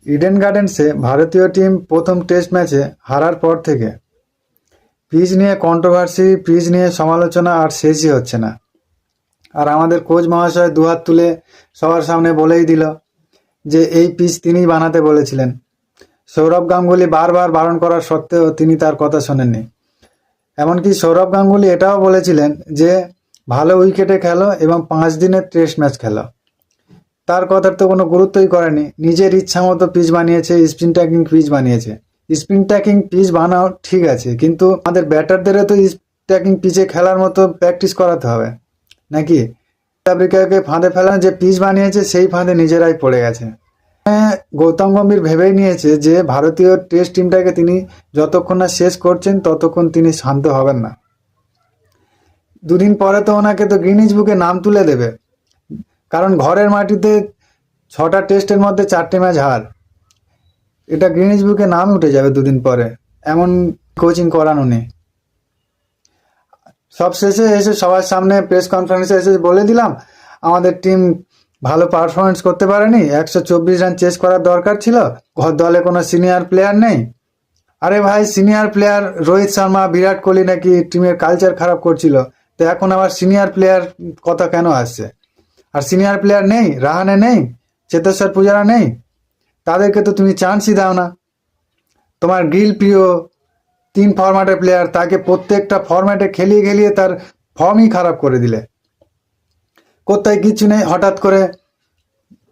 Eden গার্ডেন্সে ভারতীয় team প্রথম test ম্যাচে হারার পর থেকে পিচ নিয়ে কন্ট্রোভার্সি, পিচ নিয়ে সমালোচনা আর শেষই হচ্ছে না। আর আমাদের কোচ মহাশয় দুহাত তুলে সবার সামনে বলেই দিল যে এই পিচ তিনিই বানাতে বলেছিলেন। সৌরভ গাঙ্গুলি বারবার বারণ করার সত্ত্বেও তিনি তার কথা শোনেননি। এমনকি সৌরভ গাঙ্গুলি এটাও বলেছিলেন যে ভালো উইকেটে খেলো এবং 5 দিনের টেস্ট ম্যাচ খেলো। তার কথার তো কোনো গুরুত্বই করেনি। নিজের ইচ্ছা মতো পিচ বানিয়েছে, স্পিন ট্যাকিং পিচ বানিয়েছে। স্পিন ট্যাকিং পিচ বানাও ঠিক আছে, কিন্তু আমাদের ব্যাটারদেরও তো ট্যাকিং পিচে খেলার মতো প্র্যাকটিস করাতে হবে নাকি? আফ্রিকাকে ফাঁদে ফেলানো যে পিচ বানিয়েছে সেই ফাঁদে নিজেরাই পড়ে গেছে। গৌতম গম্ভীর ভেবেই নিয়েছে যে ভারতীয় টেস্ট টিমটাকে তিনি যতক্ষণ না শেষ করছেন ততক্ষণ তিনি শান্ত হবেন না। দুদিন পরে তো ওনাকে তো গ্রিনিজ বুকে নাম তুলে দেবে, কারণ ঘরের মাটিতে 6টা টেস্টের মধ্যে 4টে ম্যাচ হার। এটা গ্রিনিজ বুকে নাম উঠে যাবে দুদিন পরে, এমন কোচিং করান উনি। সব শেষে এসে সবার সামনে প্রেস কনফারেন্সে এসে বলে দিলাম আমাদের টিম ভালো পারফরমেন্স করতে পারেনি, 124 রান চেস করার দরকার ছিল, দলে কোনো সিনিয়র প্লেয়ার নেই। আরে ভাই, সিনিয়র প্লেয়ার রোহিত শর্মা, বিরাট কোহলি নাকি টিমের কালচার খারাপ করছিল, তো এখন আবার সিনিয়র প্লেয়ার কথা কেন আসছে? আর সিনিয়র প্লেয়ার নেই, রাহানে নেই, চেতেশ্বর পূজারা নেই, তাদেরকে তো তুমি চান্সই দাও না। তোমার গিল প্রিয় 3 ফরম্যাটের প্লেয়ার, তাকে প্রত্যেকটা ফরম্যাটে খেলিয়ে খেলিয়ে তার ফর্মই খারাপ করে দিলে। কোথায় কিছু নেই, হঠাৎ করে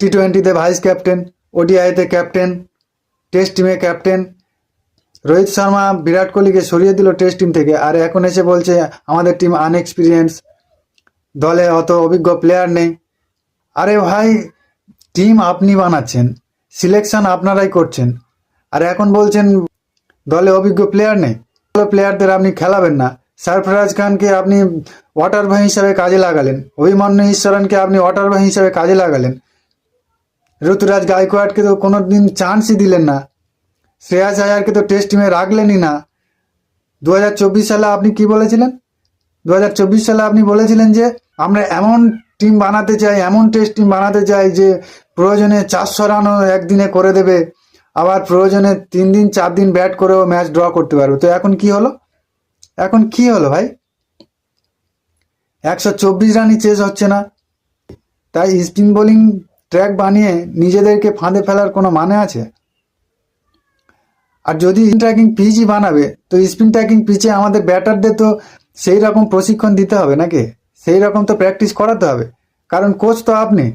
টি20তে ভাইস ক্যাপ্টেন, ওডিআইতে ক্যাপ্টেন, টেস্ট টিমে ক্যাপ্টেন। রোহিত শর্মা বিরাট কোহলিকে সরিয়ে দিল টেস্ট টিম থেকে, আর এখন এসে বলছে আমাদের টিম আনএক্সপিরিয়েন্স, দলে অত অভিজ্ঞ প্লেয়ার নেই। আরে ভাই, টিম আপনি বানাচ্ছেন, সিলেকশন আপনারাই করছেন, আর এখন বলছেন দলে অভিজ্ঞ প্লেয়ার নেই। প্লেয়ারদের আপনি খেলাবেন না। সরফরাজ খানকে আপনি ওয়াটার বয় হিসাবে কাজে লাগালেন, অভিমন্যু ঈশ্বরনকে আপনি ওয়াটার বয় হিসাবে কাজে লাগালেন, ঋতুরাজ গায়কোয়াড়কে তো কোনোদিন চান্সই দিলেন না, শ্রেয়াস আয়ারকে তো টেস্ট টিমে রাখলেনই না। 2024 সালে আপনি কি বলেছিলেন? 2024 সালে আপনি বলেছিলেন যে আমরা এমন টিম বানাতে চাই, এমন টেস্ট টিম বানাতে চাই যে প্রয়োজনে 400 রানও একদিনে করে দেবে, আবার প্রয়োজনে 3 দিন 4 দিন ব্যাট করেও ম্যাচ ড্র করতে পারবে। তো এখন কি হলো? এখন কি হলো ভাই? 124 রানই চেস হচ্ছে না। তাই স্পিন বোলিং ট্র্যাক বানিয়ে নিজেদেরকে ফাঁদে ফেলার কোনো মানে আছে? আর যদি ট্র্যাকিং পিচই বানাবে, তো স্পিন ট্র্যাকিং পিচে আমাদের ব্যাটারদের তো সেই রকম প্রশিক্ষণ দিতে হবে নাকি? সেই রকম তো প্র্যাকটিস করাতে হবে, কারণ কোচ তো আপনি।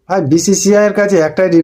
ভাই, বিসিসিআই এর কাছে একটাই